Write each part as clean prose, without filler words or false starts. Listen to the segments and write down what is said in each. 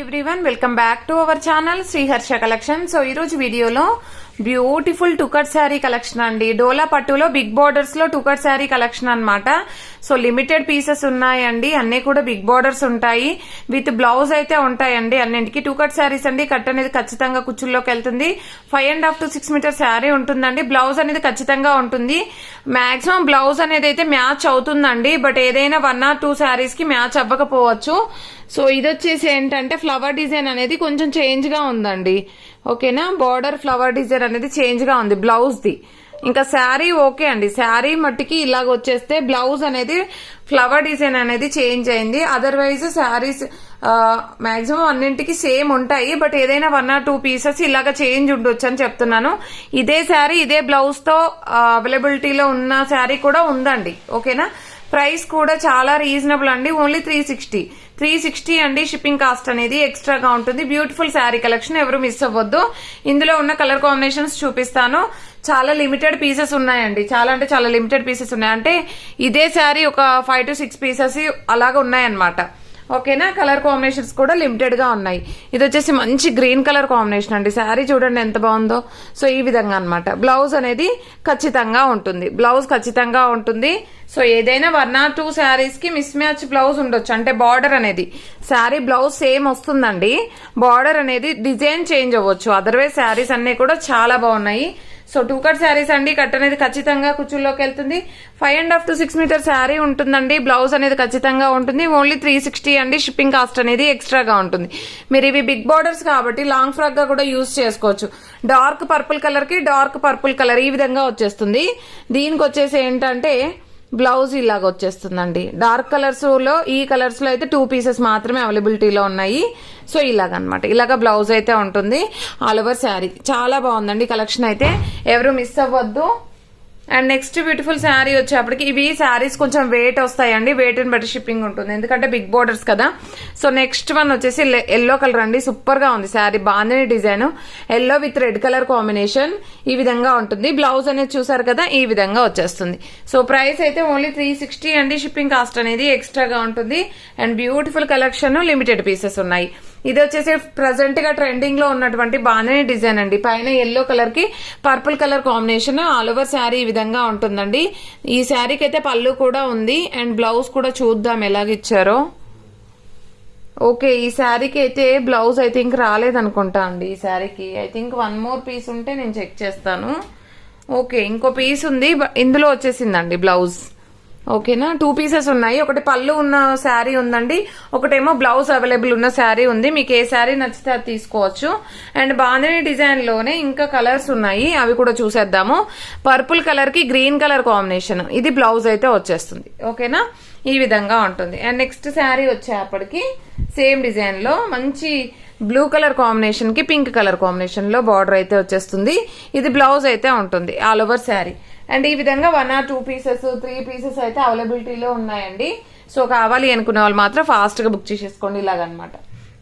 Everyone welcome back to our channel Sriharsha collection. So ఈ రోజు వీడియోలో బ్యూటిఫుల్ టుకట్ శారీ కలెక్షన్ అండి. డోలా పట్టులో బిగ్ బోర్డర్స్ లో టుకట్ శారీ కలెక్షన్ అన్నమాట. సో లిమిటెడ్ పీసెస్ ఉన్నాయండి, అన్ని కూడా బిగ్ బోర్డర్స్ ఉంటాయి, విత్ బ్లౌజ్ అయితే ఉంటాయండి. అన్నింటికి టుకట్ శారీస్ అండి. కట్ అనేది ఖచ్చితంగా కుచ్చుల్లోకి వెళ్తుంది. 5.5 to 6 మీటర్ శారీ ఉంటుందండి. బ్లౌజ్ అనేది ఖచ్చితంగా ఉంటుంది. మాక్సిమం బ్లౌజ్ అనేది అయితే మ్యాచ్ అవుతుందండి, బట్ ఏదైనా 1 or 2 శారీస్ కి మ్యాచ్ అవ్వకపోవచ్చు. సో ఇది వచ్చేసి ఏంటంటే ఫ్లవర్ డిజైన్ అనేది కొంచెం చేంజ్ గా ఉందండి. ఓకేనా, బార్డర్ ఫ్లవర్ డిజైన్ అనేది చేంజ్ గా ఉంది బ్లౌజ్ ది. ఇంకా శారీ ఓకే అండి, శారీ మట్టికి ఇలాగ వచ్చేస్తే బ్లౌజ్ అనేది ఫ్లవర్ డిజైన్ అనేది చేంజ్ అయింది. అదర్వైజ్ శారీస్ మాక్సిమం అన్నింటికి సేమ్ ఉంటాయి, బట్ ఏదైనా 1 or 2 పీసెస్ ఇలాగ చేంజ్ ఉండొచ్చు అని చెప్తున్నాను. ఇదే శారీ ఇదే బ్లౌజ్ తో అవైలబిలిటీలో ఉన్న శారీ కూడా ఉందండి. ఓకేనా, ప్రైస్ కూడా చాలా రీజనబుల్ అండి. ఓన్లీ 360 అండి. షిప్పింగ్ కాస్ట్ అనేది ఎక్స్ట్రాగా ఉంటుంది. బ్యూటిఫుల్ శారీ కలెక్షన్, ఎవరు మిస్ అవ్వద్దు. ఇందులో ఉన్న కలర్ కాంబినేషన్స్ చూపిస్తాను. చాలా లిమిటెడ్ పీసెస్ ఉన్నాయండి, చాలా అంటే చాలా లిమిటెడ్ పీసెస్ ఉన్నాయి. అంటే ఇదే శారీ ఒక 5 to 6 పీసెస్ అలాగా ఉన్నాయన్నమాట. ఓకేనా, కలర్ కాంబినేషన్స్ కూడా లిమిటెడ్ గా ఉన్నాయి. ఇది వచ్చేసి మంచి గ్రీన్ కలర్ కాంబినేషన్ అండి. శారీ చూడండి ఎంత బాగుందో. సో ఈ విధంగా అన్నమాట. బ్లౌజ్ అనేది ఖచ్చితంగా ఉంటుంది, బ్లౌజ్ ఖచ్చితంగా ఉంటుంది. సో ఏదైనా 1 or 2 శారీస్ కి మిస్ మ్యాచ్ బ్లౌజ్ ఉండొచ్చు. అంటే బార్డర్ అనేది శారీ బ్లౌజ్ సేమ్ వస్తుందండి, బార్డర్ అనేది డిజైన్ చేంజ్ అవ్వచ్చు. అదర్వైజ్ శారీస్ అన్ని కూడా చాలా బాగున్నాయి. సో టూ కట్ శారీస్ అండి. కట్ అనేది ఖచ్చితంగా కుచ్చుల్లోకి వెళ్తుంది. 5.5 to 6 మీటర్ శారీ ఉంటుందండి. బ్లౌజ్ అనేది ఖచ్చితంగా ఉంటుంది. ఓన్లీ 360 అండి. షిప్పింగ్ కాస్ట్ అనేది ఎక్స్ట్రాగా ఉంటుంది. మీరు ఇవి బిగ్ బార్డర్స్ కాబట్టి లాంగ్ ఫ్రాక్ గా కూడా యూజ్ చేసుకోవచ్చు. డార్క్ పర్పుల్ కలర్ కి డార్క్ పర్పుల్ కలర్ ఈ విధంగా వచ్చేస్తుంది. దీనికి వచ్చేసి ఏంటంటే బ్లౌజ్ ఇలాగ వచ్చేస్తుందండి. డార్క్ కలర్స్ లో ఈ కలర్స్ లో అయితే 2 పీసెస్ మాత్రమే అవైలబిలిటీలో ఉన్నాయి. సో ఇలాగనమాట, ఇలాగ బ్లౌజ్ అయితే ఉంటుంది. ఆల్ ఓవర్ శారీ చాలా బాగుందండి కలెక్షన్ అయితే, ఎవరు మిస్ అవ్వద్దు. అండ్ నెక్స్ట్ బ్యూటిఫుల్ శారీ వచ్చేప్పటికి ఇవి శారీస్ కొంచెం వెయిట్ వస్తాయండి, వెయిట్ ని బట్టి షిప్పింగ్ ఉంటుంది, ఎందుకంటే బిగ్ బోర్డర్స్ కదా. సో నెక్స్ట్ వన్ వచ్చేసి ఎల్లో కలర్ అండి. సూపర్ గా ఉంది శారీ, బాగుంది design. Yellow with red colour combination ఈ విధంగా ఉంటుంది. బ్లౌజ్ అనేది చూసారు కదా, ఈ విధంగా వచ్చేస్తుంది. సో ప్రైస్ అయితే ఓన్లీ 360 అండి. షిప్పింగ్ కాస్ట్ అనేది ఎక్స్ట్రాగా ఉంటుంది. And beautiful collection, limited pieces ఉన్నాయి. ఇది వచ్చేసి ప్రజెంట్ గా ట్రెండింగ్ లో ఉన్నటువంటి బాంధని డిజైన్ అండి. పైన ఎల్లో కలర్ కి purple colour combination. All over sari ఈ విధంగా ఉంటుందండి. ఈ శారీకి అయితే పళ్ళు కూడా ఉంది. అండ్ బ్లౌజ్ కూడా చూద్దాం ఎలాగిచ్చారో. ఓకే, ఈ శారీకి అయితే బ్లౌజ్ ఐ థింక్ రాలేదనుకుంటా అండి. ఈ శారీకి ఐ థింక్ 1 more పీస్ ఉంటే నేను చెక్ చేస్తాను. ఓకే, ఇంకో పీస్ ఉంది, ఇందులో వచ్చేసిందండి బ్లౌజ్. ఓకేనా, 2 పీసెస్ ఉన్నాయి. ఒకటి పళ్ళు ఉన్న శారీ ఉందండి, ఒకటేమో బ్లౌజ్ అవైలబుల్ ఉన్న శారీ ఉంది. మీకు ఏ శారీ నచ్చితే అది తీసుకోవచ్చు. అండ్ బాంధని డిజైన్ లోనే ఇంకా కలర్స్ ఉన్నాయి, అవి కూడా చూసేద్దాము. పర్పుల్ కలర్ కి గ్రీన్ కలర్ కాంబినేషన్, ఇది బ్లౌజ్ అయితే వచ్చేస్తుంది. ఓకేనా, ఈ విధంగా ఉంటుంది. అండ్ నెక్స్ట్ శారీ వచ్చేప్పటికి సేమ్ డిజైన్ లో మంచి బ్లూ కలర్ కాంబినేషన్ కి పింక్ కలర్ కాంబినేషన్ లో బార్డర్ అయితే వచ్చేస్తుంది. ఇది బ్లౌజ్ అయితే ఉంటుంది ఆల్ ఓవర్ శారీ. అండ్ ఈ విధంగా 1 or 2 పీసెస్ 3 పీసెస్ అయితే అవైలబిలిటీలో ఉన్నాయండి. సో కావాలి అనుకునే వాళ్ళు మాత్రం ఫాస్ట్ గా బుక్ చేసేసుకోండి. ఇలాగనమాట,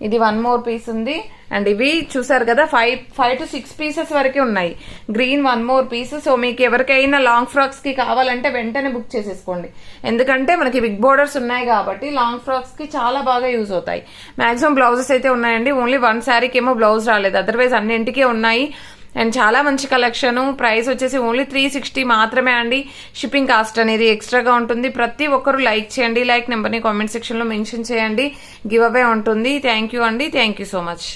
ఇది 1 more పీస్ ఉంది. అండ్ ఇవి చూసారు కదా 5 to 6 పీసెస్ వరకే ఉన్నాయి. Green 1 more piece. సో మీకు ఎవరికైనా లాంగ్ ఫ్రాక్స్ కి కావాలంటే వెంటనే బుక్ చేసేసుకోండి, ఎందుకంటే మనకి బిగ్ బోర్డర్స్ ఉన్నాయి కాబట్టి లాంగ్ ఫ్రాక్స్ కి చాలా బాగా యూజ్ అవుతాయి. మాక్సిమం బ్లౌజెస్ అయితే ఉన్నాయండి. ఓన్లీ 1 శారీకి ఏమో బ్లౌజ్ రాలేదు, అదర్వైజ్ అన్నింటికీ ఉన్నాయి. అండ్ చాలా మంచి కలెక్షన్. ప్రైస్ వచ్చేసి ఓన్లీ 360 మాత్రమే అండి. షిప్పింగ్ కాస్ట్ అనేది ఎక్స్ట్రాగా ఉంటుంది. ప్రతి ఒక్కరు లైక్ చేయండి, లైక్ నెంబర్ని కామెంట్ సెక్షన్ లో మెన్షన్ చేయండి. గివ్ అవే ఉంటుంది. థ్యాంక్ యూ అండి, థ్యాంక్ యూ సో మచ్.